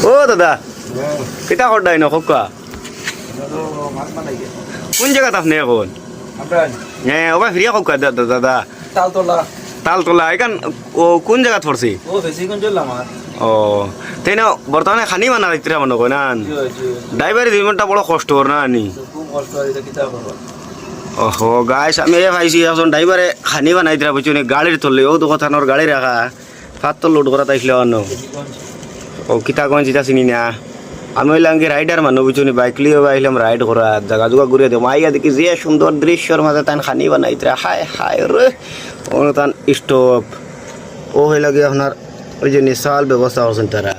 ও দাদা কিতা করডাই ন খোকা কোন জায়গাত আপনি এখন হ্যাঁ ওবা ফিরিয়া খোকা দাদা দাদা তালতলা এখান ও কোন জায়গাত পড়ছি ও তাই না বর্তমানে খানি বানা রাখতে মনে কয় না ড্রাইভারি জীবনটা বড় কষ্ট না নি ওহো গাইস আমি এ ভাইছি এখন ড্রাইভারে খানি বানাই দিরা বুঝছো গাড়ির তলে ও তো কথানোর গাড়ি রাখা ফাত্তর লোড করা তাইছিল অন্য ও কিতাগঞ্জ যেটা চিনি না আমি হইলাম কি রাইডার মানুষ বুঝছো বাইক লিয়ে আইলাম রাইড করা জায়গা জুগা ঘুরিয়ে দেবো আইয়া দেখি যে সুন্দর দৃশ্যর মাঝে তান খানি বানাই দিরা হায় হায় রে ও তান স্টপ ও হইল কি আপনার ওই যে নিশাল ব্যবস্থা করছেন তারা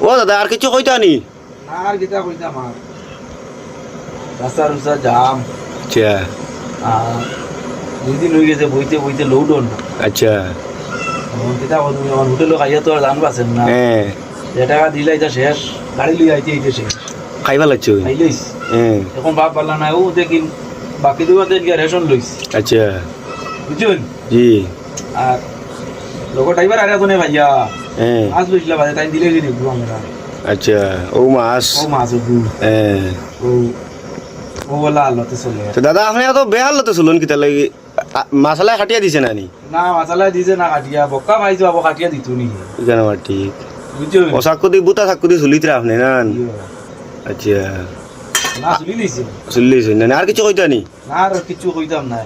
ও দাদা আর কিছু কইতা নি আর কিতা কইতাম আর রাস্তার রাস্তা জাম আচ্ছা দুই দিন হয়ে গেছে বইতে বইতে লোড হন আচ্ছা কিতা তুমি আমার হোটেলে খাইয়া তো আর জান পাচ্ছেন না হ্যাঁ যে টাকা দিলে এটা শেষ গাড়ি লই আইতে আইতে শেষ খাইবা লাগছে খাইলেইস হ্যাঁ এখন বাপ পারলা না ও দেখি বাকি দুবার দিন গিয়ে রেশন লইস আচ্ছা বুঝছেন জি আর লোক ড্রাইভার আরে তো নেই ভাইয়া হ্যাঁ মাছ লইছিল বাজে তাই দিলে দিদি আমরা আচ্ছা ও মাছ ও মাছ হ্যাঁ ও ও বলা আলোতে চলে তো দাদা আপনি তো বেহাল তো চলুন কিতা লাগি মাসালা কাটিয়া দিছে না নি না মাছালা দিছে না কাটিয়া বক্কা ভাই যাবো কাটিয়া দিত নি কেন আমার ঠিক বুঝছো ও সাকুদি বুতা সাকুদি চলিতরা আপনি না আচ্ছা না চলি দিছে চল্লিশ না আর কিছু কইতা নি না আর কিছু কইতাম না